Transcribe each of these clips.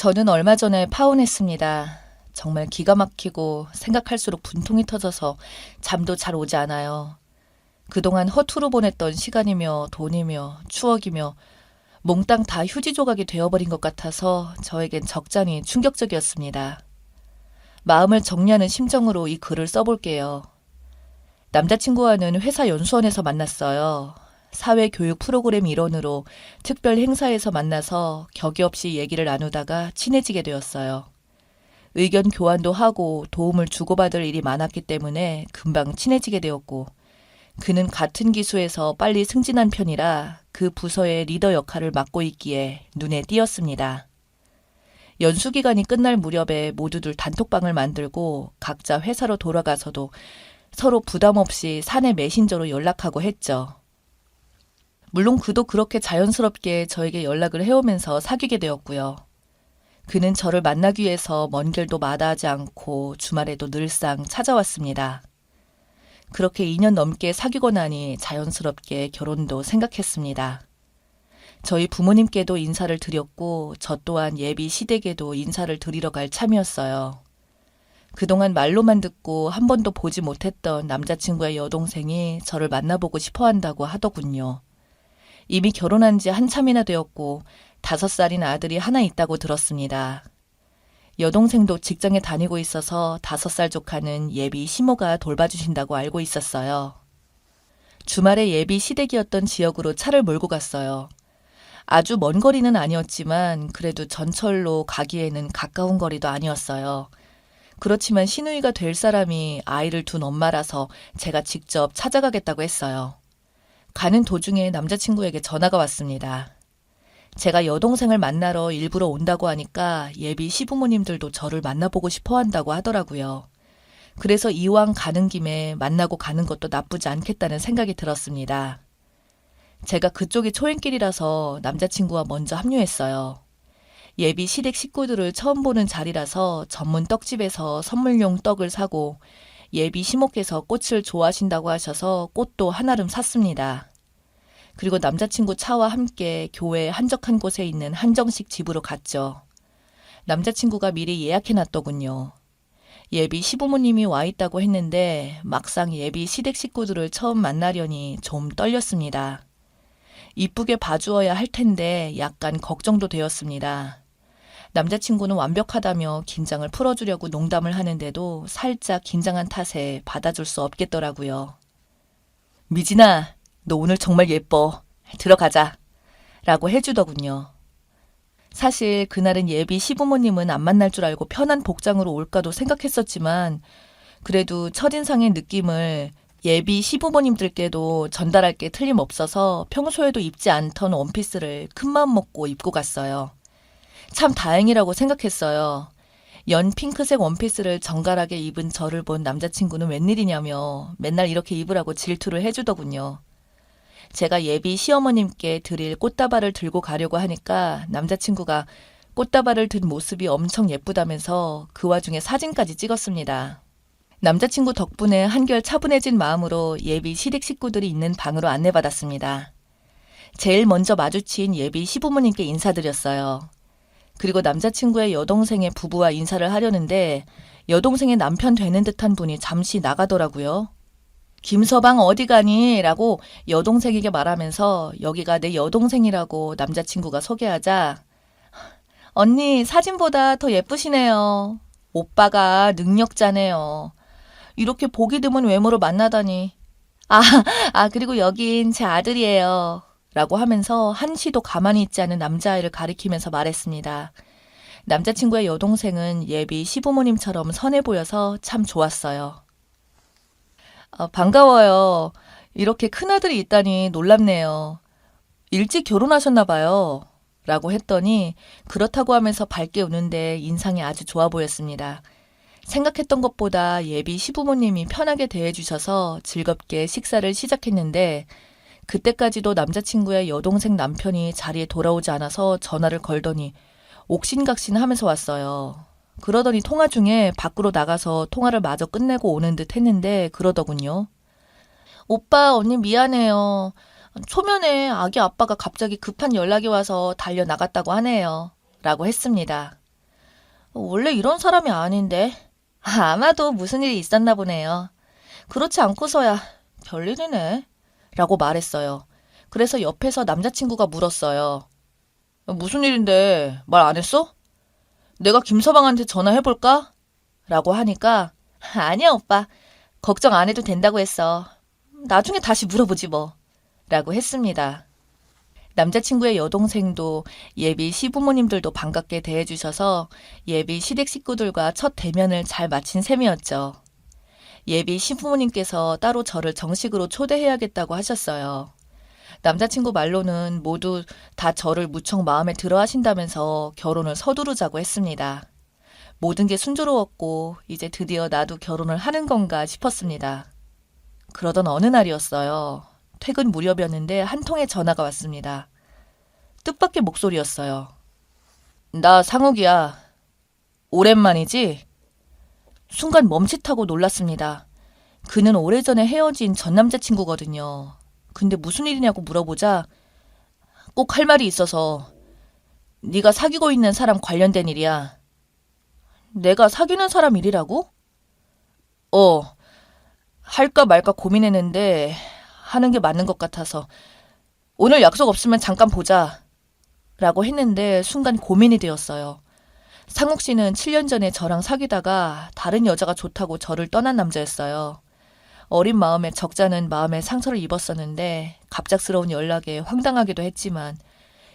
저는 얼마 전에 파혼했습니다. 정말 기가 막히고 생각할수록 분통이 터져서 잠도 잘 오지 않아요. 그동안 허투루 보냈던 시간이며 돈이며 추억이며 몽땅 다 휴지 조각이 되어버린 것 같아서 저에겐 적잖이 충격적이었습니다. 마음을 정리하는 심정으로 이 글을 써볼게요. 남자친구와는 회사 연수원에서 만났어요. 사회교육 프로그램 일원으로 특별 행사에서 만나서 격이 없이 얘기를 나누다가 친해지게 되었어요. 의견 교환도 하고 도움을 주고받을 일이 많았기 때문에 금방 친해지게 되었고, 그는 같은 기수에서 빨리 승진한 편이라 그 부서의 리더 역할을 맡고 있기에 눈에 띄었습니다. 연수 기간이 끝날 무렵에 모두들 단톡방을 만들고 각자 회사로 돌아가서도 서로 부담 없이 사내 메신저로 연락하고 했죠. 물론 그도 그렇게 자연스럽게 저에게 연락을 해오면서 사귀게 되었고요. 그는 저를 만나기 위해서 먼 길도 마다하지 않고 주말에도 늘상 찾아왔습니다. 그렇게 2년 넘게 사귀고 나니 자연스럽게 결혼도 생각했습니다. 저희 부모님께도 인사를 드렸고 저 또한 예비 시댁에도 인사를 드리러 갈 참이었어요. 그동안 말로만 듣고 한 번도 보지 못했던 남자친구의 여동생이 저를 만나보고 싶어 한다고 하더군요. 이미 결혼한 지 한참이나 되었고 5살인 아들이 하나 있다고 들었습니다. 여동생도 직장에 다니고 있어서 5살 조카는 예비 시모가 돌봐주신다고 알고 있었어요. 주말에 예비 시댁이었던 지역으로 차를 몰고 갔어요. 아주 먼 거리는 아니었지만 그래도 전철로 가기에는 가까운 거리도 아니었어요. 그렇지만 시누이가 될 사람이 아이를 둔 엄마라서 제가 직접 찾아가겠다고 했어요. 가는 도중에 남자친구에게 전화가 왔습니다. 제가 여동생을 만나러 일부러 온다고 하니까 예비 시부모님들도 저를 만나보고 싶어 한다고 하더라고요. 그래서 이왕 가는 김에 만나고 가는 것도 나쁘지 않겠다는 생각이 들었습니다. 제가 그쪽이 초행길이라서 남자친구와 먼저 합류했어요. 예비 시댁 식구들을 처음 보는 자리라서 전문 떡집에서 선물용 떡을 사고 예비 시모께서 꽃을 좋아하신다고 하셔서 꽃도 한아름 샀습니다. 그리고 남자친구 차와 함께 교회 한적한 곳에 있는 한정식 집으로 갔죠. 남자친구가 미리 예약해놨더군요. 예비 시부모님이 와 있다고 했는데 막상 예비 시댁 식구들을 처음 만나려니 좀 떨렸습니다. 이쁘게 봐주어야 할 텐데 약간 걱정도 되었습니다. 남자친구는 완벽하다며 긴장을 풀어주려고 농담을 하는데도 살짝 긴장한 탓에 받아줄 수 없겠더라고요. 미진아, 너 오늘 정말 예뻐. 들어가자. 라고 해주더군요. 사실 그날은 예비 시부모님은 안 만날 줄 알고 편한 복장으로 올까도 생각했었지만 그래도 첫인상의 느낌을 예비 시부모님들께도 전달할 게 틀림없어서 평소에도 입지 않던 원피스를 큰마음 먹고 입고 갔어요. 참 다행이라고 생각했어요. 연 핑크색 원피스를 정갈하게 입은 저를 본 남자친구는 웬일이냐며 맨날 이렇게 입으라고 질투를 해주더군요. 제가 예비 시어머님께 드릴 꽃다발을 들고 가려고 하니까 남자친구가 꽃다발을 든 모습이 엄청 예쁘다면서 그 와중에 사진까지 찍었습니다. 남자친구 덕분에 한결 차분해진 마음으로 예비 시댁 식구들이 있는 방으로 안내받았습니다. 제일 먼저 마주친 예비 시부모님께 인사드렸어요. 그리고 남자친구의 여동생의 부부와 인사를 하려는데 여동생의 남편 되는 듯한 분이 잠시 나가더라고요. 김서방 어디 가니? 라고 여동생에게 말하면서 여기가 내 여동생이라고 남자친구가 소개하자 언니 사진보다 더 예쁘시네요. 오빠가 능력자네요. 이렇게 보기 드문 외모로 만나다니. 그리고 여긴 제 아들이에요. 라고 하면서 한시도 가만히 있지 않은 남자아이를 가리키면서 말했습니다. 남자친구의 여동생은 예비 시부모님처럼 선해 보여서 참 좋았어요. 반가워요. 이렇게 큰아들이 있다니 놀랍네요. 일찍 결혼하셨나 봐요. 라고 했더니 그렇다고 하면서 밝게 우는데 인상이 아주 좋아 보였습니다. 생각했던 것보다 예비 시부모님이 편하게 대해주셔서 즐겁게 식사를 시작했는데 그때까지도 남자친구의 여동생 남편이 자리에 돌아오지 않아서 전화를 걸더니 옥신각신 하면서 왔어요. 그러더니 통화 중에 밖으로 나가서 통화를 마저 끝내고 오는 듯 했는데 그러더군요. 오빠, 언니 미안해요. 초면에 아기 아빠가 갑자기 급한 연락이 와서 달려나갔다고 하네요. 라고 했습니다. 원래 이런 사람이 아닌데. 아마도 무슨 일이 있었나 보네요. 그렇지 않고서야 별일이네. 라고 말했어요. 그래서 옆에서 남자친구가 물었어요. 무슨 일인데 말 안 했어? 내가 김서방한테 전화해볼까? 라고 하니까 아니야 오빠. 걱정 안 해도 된다고 했어. 나중에 다시 물어보지 뭐. 라고 했습니다. 남자친구의 여동생도 예비 시부모님들도 반갑게 대해주셔서 예비 시댁 식구들과 첫 대면을 잘 마친 셈이었죠. 예비 시부모님께서 따로 저를 정식으로 초대해야겠다고 하셨어요. 남자친구 말로는 모두 다 저를 무척 마음에 들어 하신다면서 결혼을 서두르자고 했습니다. 모든 게 순조로웠고 이제 드디어 나도 결혼을 하는 건가 싶었습니다. 그러던 어느 날이었어요. 퇴근 무렵이었는데 한 통의 전화가 왔습니다. 뜻밖의 목소리였어요. 나 상욱이야. 오랜만이지? 순간 멈칫하고 놀랐습니다. 그는 오래전에 헤어진 전 남자친구거든요. 근데 무슨 일이냐고 물어보자 꼭 할 말이 있어서 네가 사귀고 있는 사람 관련된 일이야. 내가 사귀는 사람 일이라고? 할까 말까 고민했는데 하는 게 맞는 것 같아서 오늘 약속 없으면 잠깐 보자 라고 했는데 순간 고민이 되었어요. 상욱 씨는 7년 전에 저랑 사귀다가 다른 여자가 좋다고 저를 떠난 남자였어요. 어린 마음에 적잖은 마음에 상처를 입었었는데 갑작스러운 연락에 황당하기도 했지만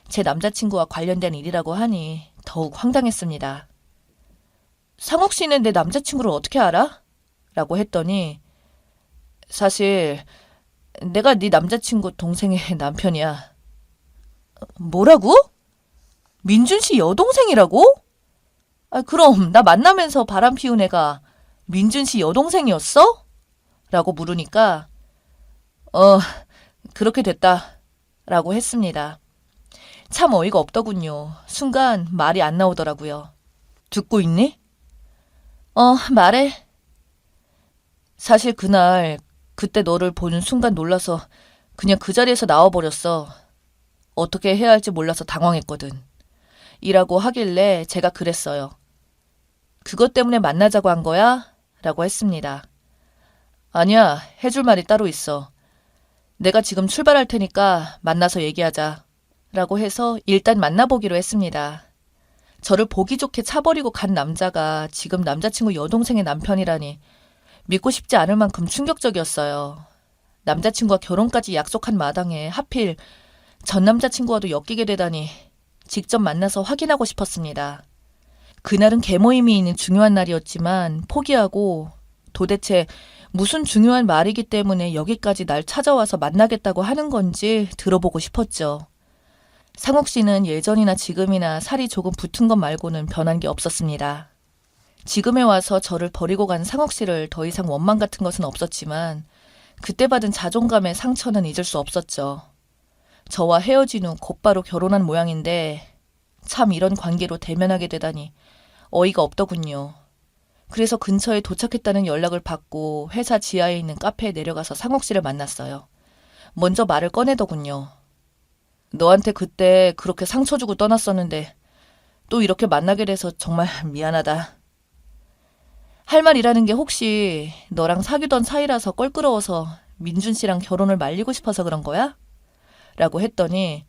제 남자친구와 관련된 일이라고 하니 더욱 황당했습니다. 상욱 씨는 내 남자친구를 어떻게 알아? 라고 했더니 사실 내가 네 남자친구 동생의 남편이야. 뭐라고? 민준 씨 여동생이라고? 그럼 나 만나면서 바람 피운 애가 민준 씨 여동생이었어? 라고 물으니까 그렇게 됐다 라고 했습니다. 참 어이가 없더군요. 순간 말이 안 나오더라고요. 듣고 있니? 말해. 사실 그날 그때 너를 보는 순간 놀라서 그냥 그 자리에서 나와버렸어. 어떻게 해야 할지 몰라서 당황했거든. 이라고 하길래 제가 그랬어요. 그것 때문에 만나자고 한 거야? 라고 했습니다. 아니야, 해줄 말이 따로 있어. 내가 지금 출발할 테니까 만나서 얘기하자. 라고 해서 일단 만나보기로 했습니다. 저를 보기 좋게 차버리고 간 남자가 지금 남자친구 여동생의 남편이라니 믿고 싶지 않을 만큼 충격적이었어요. 남자친구와 결혼까지 약속한 마당에 하필 전 남자친구와도 엮이게 되다니 직접 만나서 확인하고 싶었습니다. 그날은 계모임이 있는 중요한 날이었지만 포기하고 도대체 무슨 중요한 말이기 때문에 여기까지 날 찾아와서 만나겠다고 하는 건지 들어보고 싶었죠. 상욱 씨는 예전이나 지금이나 살이 조금 붙은 것 말고는 변한 게 없었습니다. 지금에 와서 저를 버리고 간 상욱 씨를 더 이상 원망 같은 것은 없었지만 그때 받은 자존감의 상처는 잊을 수 없었죠. 저와 헤어진 후 곧바로 결혼한 모양인데 참 이런 관계로 대면하게 되다니 어이가 없더군요. 그래서 근처에 도착했다는 연락을 받고 회사 지하에 있는 카페에 내려가서 상욱 씨를 만났어요. 먼저 말을 꺼내더군요. 너한테 그때 그렇게 상처 주고 떠났었는데 또 이렇게 만나게 돼서 정말 미안하다. 할 말이라는 게 혹시 너랑 사귀던 사이라서 껄끄러워서 민준 씨랑 결혼을 말리고 싶어서 그런 거야? 라고 했더니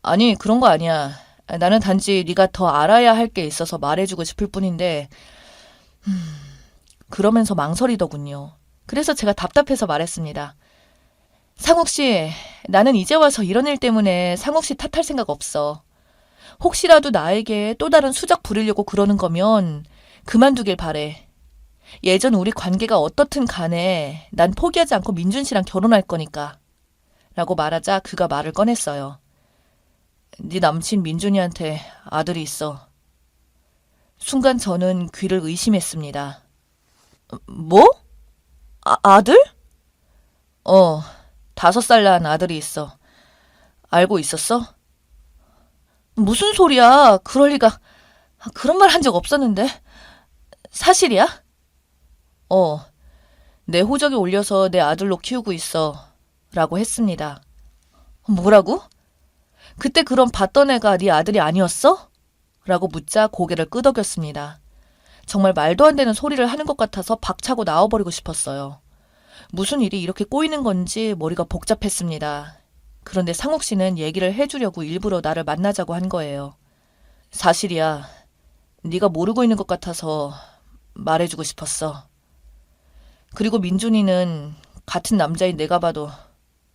아니 그런 거 아니야. 나는 단지 네가 더 알아야 할 게 있어서 말해주고 싶을 뿐인데 그러면서 망설이더군요. 그래서 제가 답답해서 말했습니다. 상욱 씨, 나는 이제 와서 이런 일 때문에 상욱 씨 탓할 생각 없어. 혹시라도 나에게 또 다른 수작 부리려고 그러는 거면 그만두길 바래. 예전 우리 관계가 어떻든 간에 난 포기하지 않고 민준 씨랑 결혼할 거니까. 라고 말하자 그가 말을 꺼냈어요. 네 남친 민준이한테 아들이 있어. 순간 저는 귀를 의심했습니다. 뭐? 아들? 5살 난 아들이 있어. 알고 있었어? 무슨 소리야? 그럴 리가. 그런 말 한 적 없었는데. 사실이야? 내 호적에 올려서 내 아들로 키우고 있어. 라고 했습니다. 뭐라고? 그때 그럼 봤던 애가 네 아들이 아니었어? 라고 묻자 고개를 끄덕였습니다. 정말 말도 안 되는 소리를 하는 것 같아서 박차고 나와버리고 싶었어요. 무슨 일이 이렇게 꼬이는 건지 머리가 복잡했습니다. 그런데 상욱 씨는 얘기를 해주려고 일부러 나를 만나자고 한 거예요. 사실이야. 네가 모르고 있는 것 같아서 말해주고 싶었어. 그리고 민준이는 같은 남자인 내가 봐도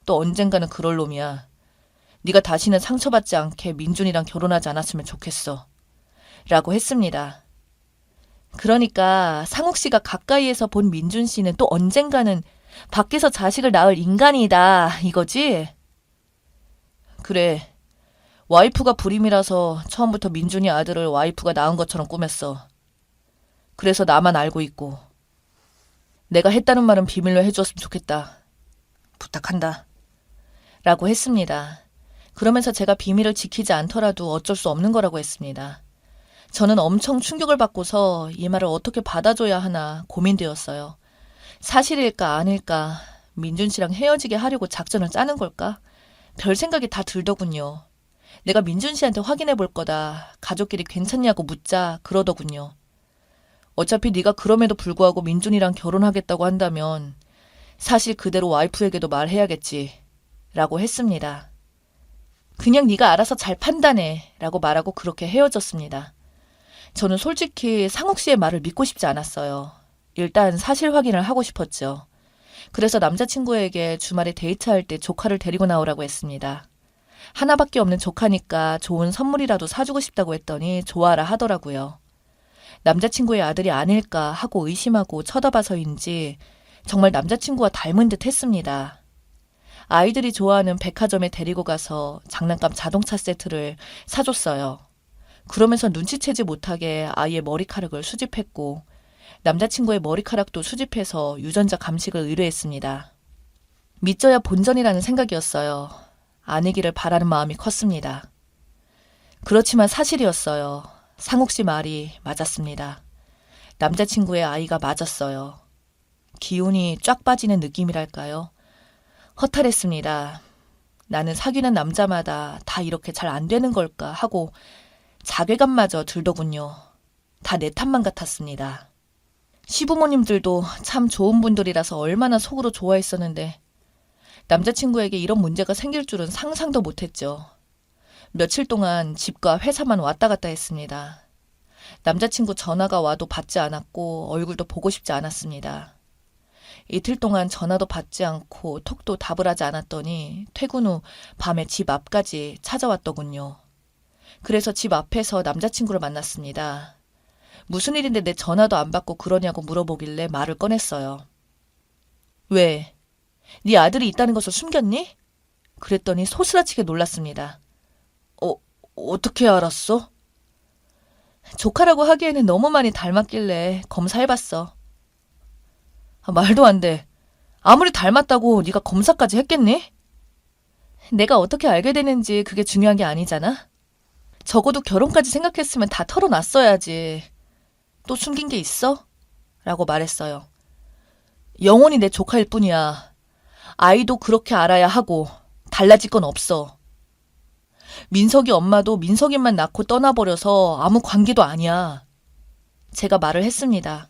또 언젠가는 그럴 놈이야. 네가 다시는 상처받지 않게 민준이랑 결혼하지 않았으면 좋겠어. 라고 했습니다. 그러니까 상욱 씨가 가까이에서 본 민준 씨는 또 언젠가는 밖에서 자식을 낳을 인간이다 이거지? 그래. 와이프가 불임이라서 처음부터 민준이 아들을 와이프가 낳은 것처럼 꾸몄어. 그래서 나만 알고 있고. 내가 했다는 말은 비밀로 해주었으면 좋겠다. 부탁한다. 라고 했습니다. 그러면서 제가 비밀을 지키지 않더라도 어쩔 수 없는 거라고 했습니다. 저는 엄청 충격을 받고서 이 말을 어떻게 받아줘야 하나 고민되었어요. 사실일까 아닐까, 민준 씨랑 헤어지게 하려고 작전을 짜는 걸까? 별 생각이 다 들더군요. 내가 민준 씨한테 확인해 볼 거다. 가족끼리 괜찮냐고 묻자 그러더군요. 어차피 네가 그럼에도 불구하고 민준이랑 결혼하겠다고 한다면 사실 그대로 와이프에게도 말해야겠지. 라고 했습니다. 그냥 네가 알아서 잘 판단해. 라고 말하고 그렇게 헤어졌습니다. 저는 솔직히 상욱 씨의 말을 믿고 싶지 않았어요. 일단 사실 확인을 하고 싶었죠. 그래서 남자친구에게 주말에 데이트할 때 조카를 데리고 나오라고 했습니다. 하나밖에 없는 조카니까 좋은 선물이라도 사주고 싶다고 했더니 좋아라 하더라고요. 남자친구의 아들이 아닐까 하고 의심하고 쳐다봐서인지 정말 남자친구와 닮은 듯 했습니다. 아이들이 좋아하는 백화점에 데리고 가서 장난감 자동차 세트를 사줬어요. 그러면서 눈치채지 못하게 아이의 머리카락을 수집했고 남자친구의 머리카락도 수집해서 유전자 감식을 의뢰했습니다. 믿져야 본전이라는 생각이었어요. 아니기를 바라는 마음이 컸습니다. 그렇지만 사실이었어요. 상욱 씨 말이 맞았습니다. 남자친구의 아이가 맞았어요. 기운이 쫙 빠지는 느낌이랄까요? 허탈했습니다. 나는 사귀는 남자마다 다 이렇게 잘 안 되는 걸까 하고 자괴감마저 들더군요. 다 내 탓만 같았습니다. 시부모님들도 참 좋은 분들이라서 얼마나 속으로 좋아했었는데 남자친구에게 이런 문제가 생길 줄은 상상도 못했죠. 며칠 동안 집과 회사만 왔다 갔다 했습니다. 남자친구 전화가 와도 받지 않았고 얼굴도 보고 싶지 않았습니다. 이틀 동안 전화도 받지 않고 톡도 답을 하지 않았더니 퇴근 후 밤에 집 앞까지 찾아왔더군요. 그래서 집 앞에서 남자친구를 만났습니다. 무슨 일인데 내 전화도 안 받고 그러냐고 물어보길래 말을 꺼냈어요. 왜? 네 아들이 있다는 것을 숨겼니? 그랬더니 소스라치게 놀랐습니다. 어떻게 알았어? 조카라고 하기에는 너무 많이 닮았길래 검사해봤어. 말도 안 돼. 아무리 닮았다고 네가 검사까지 했겠니? 내가 어떻게 알게 되는지 그게 중요한 게 아니잖아. 적어도 결혼까지 생각했으면 다 털어놨어야지. 또 숨긴 게 있어? 라고 말했어요. 영원히 내 조카일 뿐이야. 아이도 그렇게 알아야 하고 달라질 건 없어. 민석이 엄마도 민석이만 낳고 떠나버려서 아무 관계도 아니야. 제가 말을 했습니다.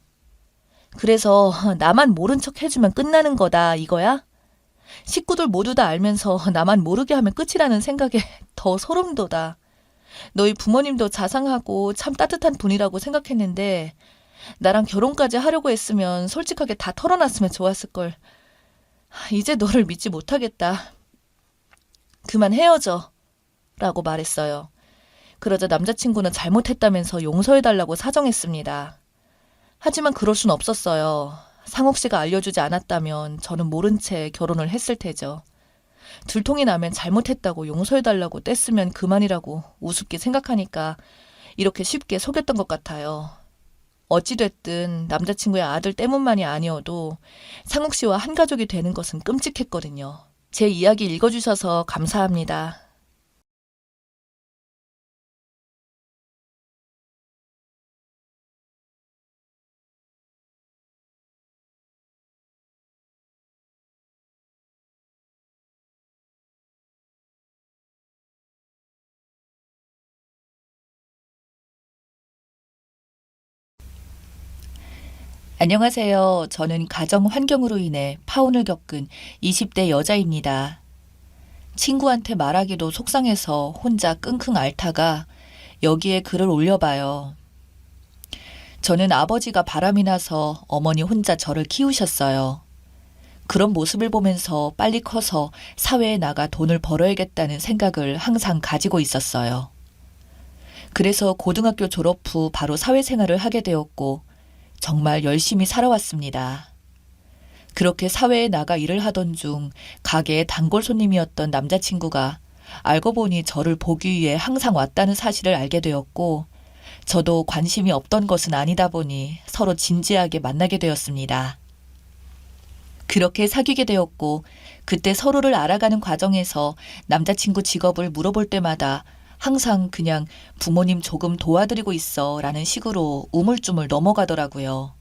그래서 나만 모른 척 해주면 끝나는 거다 이거야? 식구들 모두 다 알면서 나만 모르게 하면 끝이라는 생각에 더 소름 돋아. 너희 부모님도 자상하고 참 따뜻한 분이라고 생각했는데 나랑 결혼까지 하려고 했으면 솔직하게 다 털어놨으면 좋았을걸. 이제 너를 믿지 못하겠다. 그만 헤어져. 라고 말했어요. 그러자 남자친구는 잘못했다면서 용서해달라고 사정했습니다. 하지만 그럴 순 없었어요. 상욱 씨가 알려주지 않았다면 저는 모른 채 결혼을 했을 테죠. 들통이 나면 잘못했다고 용서해달라고 뗐으면 그만이라고 우습게 생각하니까 이렇게 쉽게 속였던 것 같아요. 어찌됐든 남자친구의 아들 때문만이 아니어도 상욱 씨와 한 가족이 되는 것은 끔찍했거든요. 제 이야기 읽어주셔서 감사합니다. 안녕하세요. 저는 가정 환경으로 인해 파혼을 겪은 20대 여자입니다. 친구한테 말하기도 속상해서 혼자 끙끙 앓다가 여기에 글을 올려봐요. 저는 아버지가 바람이 나서 어머니 혼자 저를 키우셨어요. 그런 모습을 보면서 빨리 커서 사회에 나가 돈을 벌어야겠다는 생각을 항상 가지고 있었어요. 그래서 고등학교 졸업 후 바로 사회생활을 하게 되었고 정말 열심히 살아왔습니다. 그렇게 사회에 나가 일을 하던 중 가게의 단골 손님이었던 남자친구가 알고 보니 저를 보기 위해 항상 왔다는 사실을 알게 되었고 저도 관심이 없던 것은 아니다 보니 서로 진지하게 만나게 되었습니다. 그렇게 사귀게 되었고 그때 서로를 알아가는 과정에서 남자친구 직업을 물어볼 때마다 항상 그냥 부모님 조금 도와드리고 있어 라는 식으로 우물쭈물 넘어가더라고요.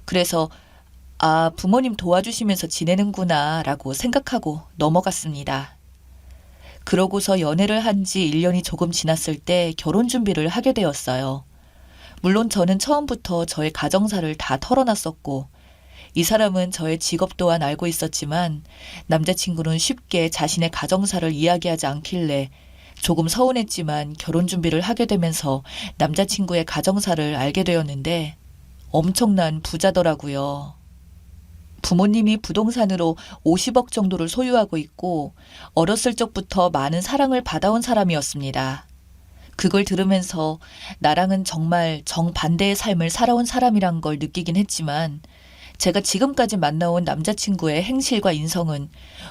그래서 부모님 도와주시면서 지내는구나 라고 생각하고 넘어갔습니다. 그러고서 연애를 한 지 1년이 조금 지났을 때 결혼 준비를 하게 되었어요. 물론 저는 처음부터 저의 가정사를 다 털어놨었고 이 사람은 저의 직업 또한 알고 있었지만 남자친구는 쉽게 자신의 가정사를 이야기하지 않길래 조금 서운했지만 결혼 준비를 하게 되면서 남자친구의 가정사를 알게 되었는데 엄청난 부자더라고요. 부모님이 부동산으로 50억 정도를 소유하고 있고 어렸을 적부터 많은 사랑을 받아온 사람이었습니다. 그걸 들으면서 나랑은 정말 정반대의 삶을 살아온 사람이란 걸 느끼긴 했지만 제가 지금까지 만나온 남자친구의 행실과 인성은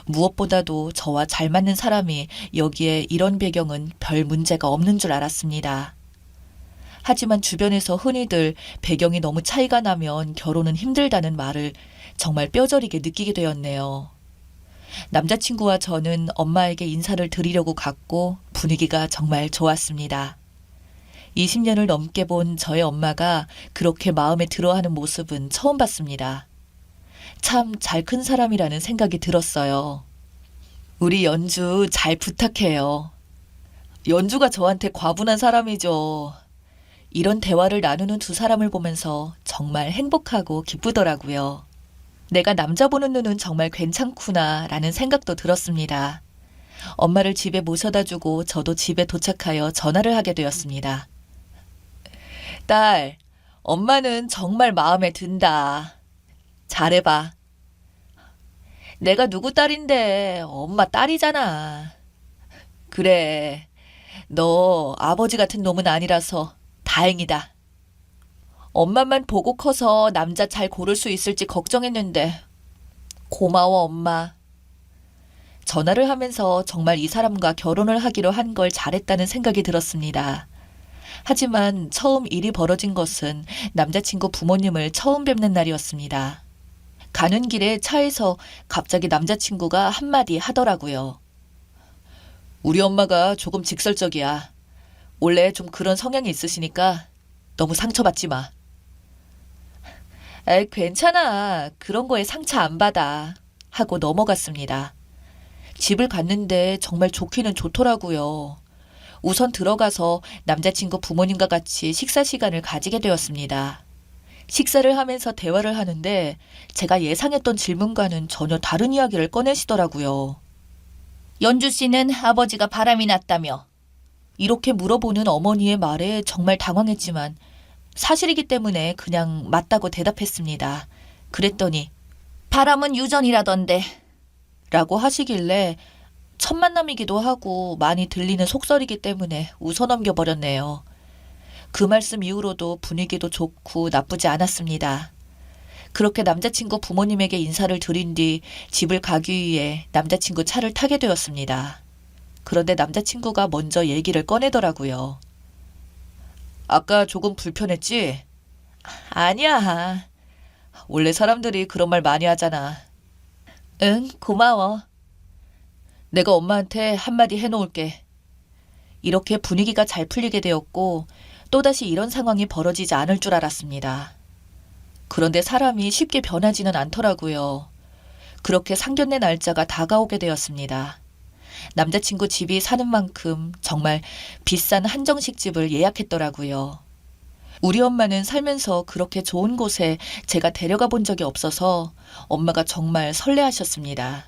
무엇보다도 저와 잘 맞는 사람이 여기에 이런 배경은 별 문제가 없는 줄 알았습니다. 하지만 주변에서 흔히들 배경이 너무 차이가 나면 결혼은 힘들다는 말을 정말 뼈저리게 느끼게 되었네요. 남자친구와 저는 엄마에게 인사를 드리려고 갔고 분위기가 정말 좋았습니다. 20년을 넘게 본 저의 엄마가 그렇게 마음에 들어하는 모습은 처음 봤습니다. 참 잘 큰 사람이라는 생각이 들었어요. 우리 연주 잘 부탁해요. 연주가 저한테 과분한 사람이죠. 이런 대화를 나누는 두 사람을 보면서 정말 행복하고 기쁘더라고요. 내가 남자 보는 눈은 정말 괜찮구나 라는 생각도 들었습니다. 엄마를 집에 모셔다 주고 저도 집에 도착하여 전화를 하게 되었습니다. 딸, 엄마는 정말 마음에 든다. 잘해봐. 내가 누구 딸인데 엄마 딸이잖아. 그래, 너 아버지 같은 놈은 아니라서 다행이다. 엄마만 보고 커서 남자 잘 고를 수 있을지 걱정했는데 고마워 엄마. 전화를 하면서 정말 이 사람과 결혼을 하기로 한 걸 잘했다는 생각이 들었습니다. 하지만 처음 일이 벌어진 것은 남자친구 부모님을 처음 뵙는 날이었습니다. 가는 길에 차에서 갑자기 남자친구가 한마디 하더라고요. 우리 엄마가 조금 직설적이야. 원래 좀 그런 성향이 있으시니까 너무 상처받지 마. 에이, 괜찮아. 그런 거에 상처 안 받아. 하고 넘어갔습니다. 집을 갔는데 정말 좋기는 좋더라고요. 우선 들어가서 남자친구 부모님과 같이 식사 시간을 가지게 되었습니다. 식사를 하면서 대화를 하는데 제가 예상했던 질문과는 전혀 다른 이야기를 꺼내시더라고요. 연주 씨는 아버지가 바람이 났다며. 이렇게 물어보는 어머니의 말에 정말 당황했지만 사실이기 때문에 그냥 맞다고 대답했습니다. 그랬더니 바람은 유전이라던데 라고 하시길래 첫 만남이기도 하고 많이 들리는 속설이기 때문에 웃어넘겨버렸네요. 그 말씀 이후로도 분위기도 좋고 나쁘지 않았습니다. 그렇게 남자친구 부모님에게 인사를 드린 뒤 집을 가기 위해 남자친구 차를 타게 되었습니다. 그런데 남자친구가 먼저 얘기를 꺼내더라고요. 아까 조금 불편했지? 아니야. 원래 사람들이 그런 말 많이 하잖아. 응, 고마워. 내가 엄마한테 한마디 해놓을게. 이렇게 분위기가 잘 풀리게 되었고 또다시 이런 상황이 벌어지지 않을 줄 알았습니다. 그런데 사람이 쉽게 변하지는 않더라고요. 그렇게 상견례 날짜가 다가오게 되었습니다. 남자친구 집이 사는 만큼 정말 비싼 한정식 집을 예약했더라고요. 우리 엄마는 살면서 그렇게 좋은 곳에 제가 데려가 본 적이 없어서 엄마가 정말 설레하셨습니다.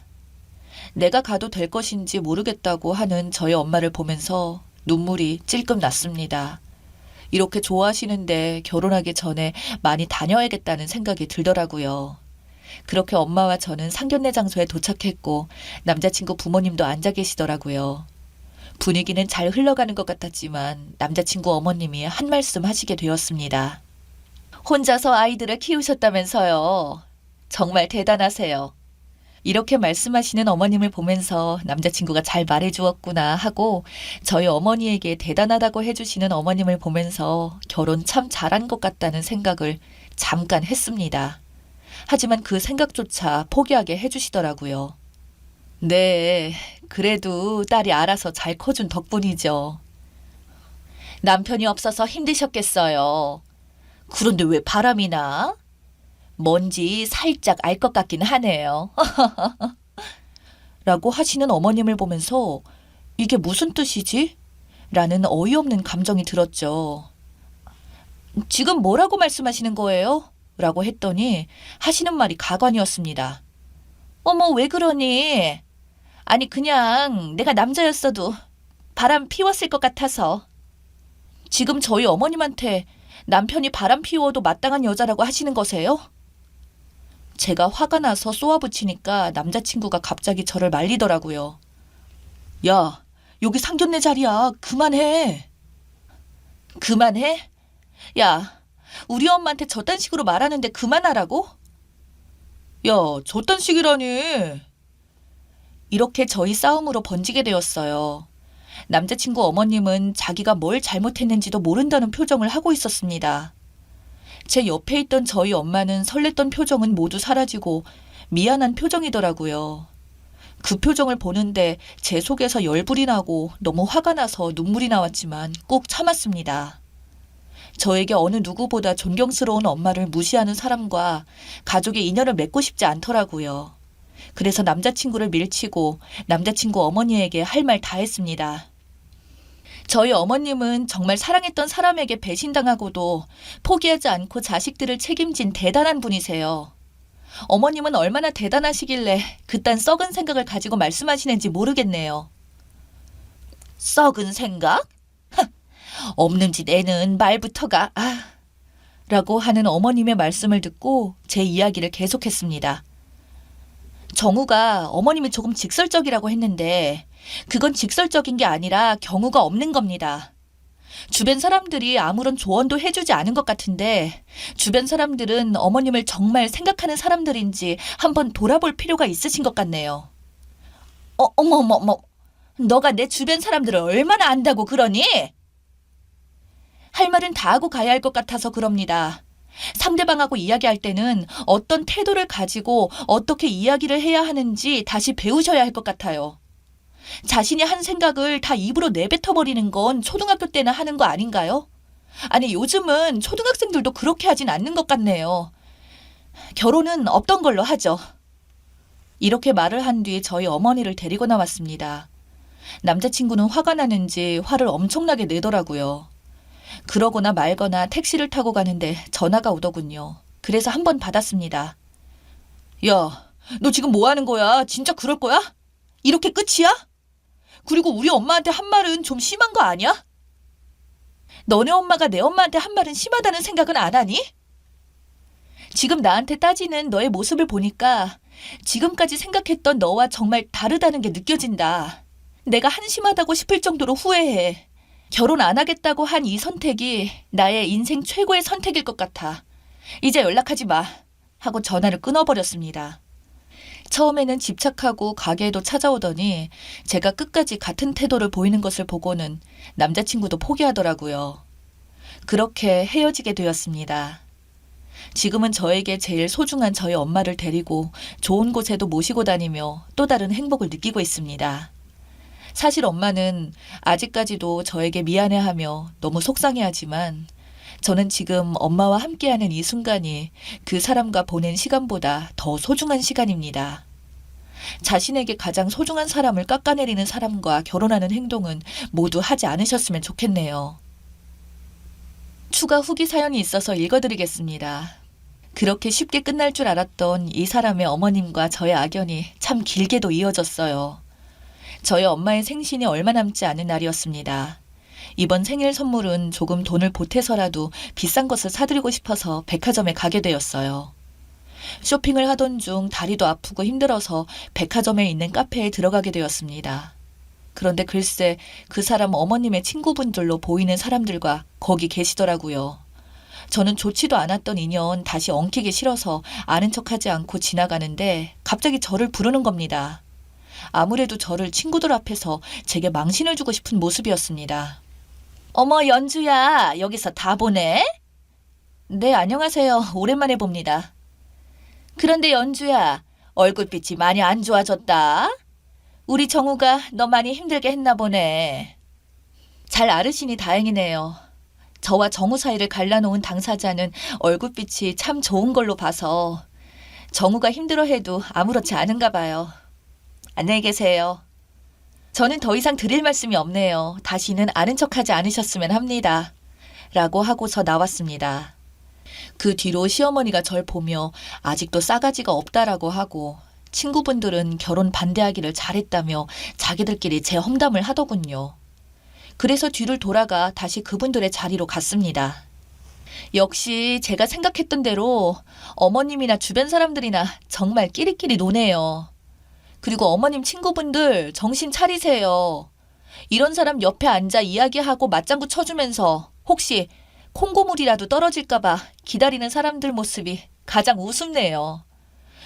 내가 가도 될 것인지 모르겠다고 하는 저희 엄마를 보면서 눈물이 찔끔 났습니다. 이렇게 좋아하시는데 결혼하기 전에 많이 다녀야겠다는 생각이 들더라고요. 그렇게 엄마와 저는 상견례 장소에 도착했고 남자친구 부모님도 앉아 계시더라고요. 분위기는 잘 흘러가는 것 같았지만 남자친구 어머님이 한 말씀 하시게 되었습니다. 혼자서 아이들을 키우셨다면서요. 정말 대단하세요. 이렇게 말씀하시는 어머님을 보면서 남자친구가 잘 말해주었구나 하고 저희 어머니에게 대단하다고 해주시는 어머님을 보면서 결혼 참 잘한 것 같다는 생각을 잠깐 했습니다. 하지만 그 생각조차 포기하게 해주시더라고요. 네, 그래도 딸이 알아서 잘 커준 덕분이죠. 남편이 없어서 힘드셨겠어요. 그런데 왜 바람이 나? 뭔지 살짝 알 것 같긴 하네요. 라고 하시는 어머님을 보면서 이게 무슨 뜻이지? 라는 어이없는 감정이 들었죠. 지금 뭐라고 말씀하시는 거예요? 라고 했더니 하시는 말이 가관이었습니다. 어머, 왜 그러니? 아니, 그냥 내가 남자였어도 바람 피웠을 것 같아서. 지금 저희 어머님한테 남편이 바람 피워도 마땅한 여자라고 하시는 거세요? 제가 화가 나서 쏘아붙이니까 남자친구가 갑자기 저를 말리더라고요. 야, 여기 상견례 자리야. 그만해. 그만해? 야, 우리 엄마한테 저딴 식으로 말하는데 그만하라고? 야, 저딴 식이라니. 이렇게 저희 싸움으로 번지게 되었어요. 남자친구 어머님은 자기가 뭘 잘못했는지도 모른다는 표정을 하고 있었습니다. 제 옆에 있던 저희 엄마는 설렜던 표정은 모두 사라지고 미안한 표정이더라고요. 그 표정을 보는데 제 속에서 열불이 나고 너무 화가 나서 눈물이 나왔지만 꾹 참았습니다. 저에게 어느 누구보다 존경스러운 엄마를 무시하는 사람과 가족의 인연을 맺고 싶지 않더라고요. 그래서 남자친구를 밀치고 남자친구 어머니에게 할 말 다 했습니다. 저희 어머님은 정말 사랑했던 사람에게 배신당하고도 포기하지 않고 자식들을 책임진 대단한 분이세요. 어머님은 얼마나 대단하시길래 그딴 썩은 생각을 가지고 말씀하시는지 모르겠네요. 썩은 생각? 없는 짓 애는 말부터가 라고 하는 어머님의 말씀을 듣고 제 이야기를 계속했습니다. 정우가 어머님이 조금 직설적이라고 했는데 그건 직설적인 게 아니라 경우가 없는 겁니다. 주변 사람들이 아무런 조언도 해주지 않은 것 같은데 주변 사람들은 어머님을 정말 생각하는 사람들인지 한번 돌아볼 필요가 있으신 것 같네요. 어머, 너가 내 주변 사람들을 얼마나 안다고 그러니? 할 말은 다 하고 가야 할 것 같아서 그럽니다. 상대방하고 이야기할 때는 어떤 태도를 가지고 어떻게 이야기를 해야 하는지 다시 배우셔야 할 것 같아요. 자신이 한 생각을 다 입으로 내뱉어버리는 건 초등학교 때나 하는 거 아닌가요? 아니, 요즘은 초등학생들도 그렇게 하진 않는 것 같네요. 결혼은 없던 걸로 하죠. 이렇게 말을 한 뒤 저희 어머니를 데리고 나왔습니다. 남자친구는 화가 나는지 화를 엄청나게 내더라고요. 그러거나 말거나 택시를 타고 가는데 전화가 오더군요. 그래서 한 번 받았습니다. 야, 너 지금 뭐 하는 거야? 진짜 그럴 거야? 이렇게 끝이야? 그리고 우리 엄마한테 한 말은 좀 심한 거 아니야? 너네 엄마가 내 엄마한테 한 말은 심하다는 생각은 안 하니? 지금 나한테 따지는 너의 모습을 보니까 지금까지 생각했던 너와 정말 다르다는 게 느껴진다. 내가 한심하다고 싶을 정도로 후회해. 결혼 안 하겠다고 한 이 선택이 나의 인생 최고의 선택일 것 같아. 이제 연락하지 마. 하고 전화를 끊어버렸습니다. 처음에는 집착하고 가게에도 찾아오더니 제가 끝까지 같은 태도를 보이는 것을 보고는 남자친구도 포기하더라고요. 그렇게 헤어지게 되었습니다. 지금은 저에게 제일 소중한 저희 엄마를 데리고 좋은 곳에도 모시고 다니며 또 다른 행복을 느끼고 있습니다. 사실 엄마는 아직까지도 저에게 미안해하며 너무 속상해하지만 저는 지금 엄마와 함께하는 이 순간이 그 사람과 보낸 시간보다 더 소중한 시간입니다. 자신에게 가장 소중한 사람을 깎아내리는 사람과 결혼하는 행동은 모두 하지 않으셨으면 좋겠네요. 추가 후기 사연이 있어서 읽어드리겠습니다. 그렇게 쉽게 끝날 줄 알았던 이 사람의 어머님과 저의 악연이 참 길게도 이어졌어요. 저희 엄마의 생신이 얼마 남지 않은 날이었습니다. 이번 생일 선물은 조금 돈을 보태서라도 비싼 것을 사드리고 싶어서 백화점에 가게 되었어요. 쇼핑을 하던 중 다리도 아프고 힘들어서 백화점에 있는 카페에 들어가게 되었습니다. 그런데 글쎄 그 사람 어머님의 친구분들로 보이는 사람들과 거기 계시더라고요. 저는 좋지도 않았던 인연 다시 엉키기 싫어서 아는 척하지 않고 지나가는데 갑자기 저를 부르는 겁니다. 아무래도 저를 친구들 앞에서 제게 망신을 주고 싶은 모습이었습니다. 어머 연주야, 여기서 다 보네? 네, 안녕하세요. 오랜만에 봅니다. 그런데 연주야, 얼굴빛이 많이 안 좋아졌다. 우리 정우가 너 많이 힘들게 했나 보네. 잘 앓으시니 다행이네요. 저와 정우 사이를 갈라놓은 당사자는 얼굴빛이 참 좋은 걸로 봐서 정우가 힘들어해도 아무렇지 않은가 봐요. 안녕히 계세요. 저는 더 이상 드릴 말씀이 없네요. 다시는 아는 척하지 않으셨으면 합니다. 라고 하고서 나왔습니다. 그 뒤로 시어머니가 절 보며 아직도 싸가지가 없다라고 하고 친구분들은 결혼 반대하기를 잘했다며 자기들끼리 제 험담을 하더군요. 그래서 뒤를 돌아가 다시 그분들의 자리로 갔습니다. 역시 제가 생각했던 대로 어머님이나 주변 사람들이나 정말 끼리끼리 노네요. 그리고 어머님 친구분들 정신 차리세요. 이런 사람 옆에 앉아 이야기하고 맞장구 쳐주면서 혹시 콩고물이라도 떨어질까봐 기다리는 사람들 모습이 가장 우습네요.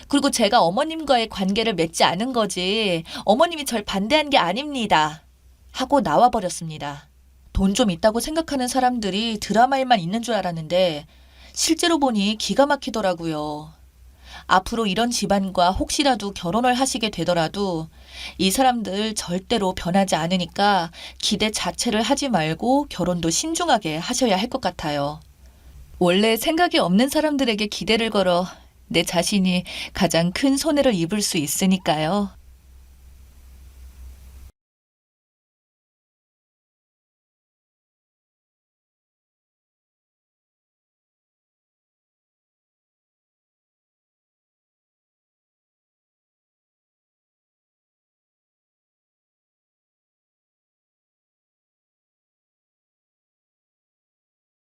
그리고 제가 어머님과의 관계를 맺지 않은 거지 어머님이 절 반대한 게 아닙니다. 하고 나와버렸습니다. 돈 좀 있다고 생각하는 사람들이 드라마 일만 있는 줄 알았는데 실제로 보니 기가 막히더라고요. 앞으로 이런 집안과 혹시라도 결혼을 하시게 되더라도 이 사람들 절대로 변하지 않으니까 기대 자체를 하지 말고 결혼도 신중하게 하셔야 할 것 같아요. 원래 생각이 없는 사람들에게 기대를 걸어 내 자신이 가장 큰 손해를 입을 수 있으니까요.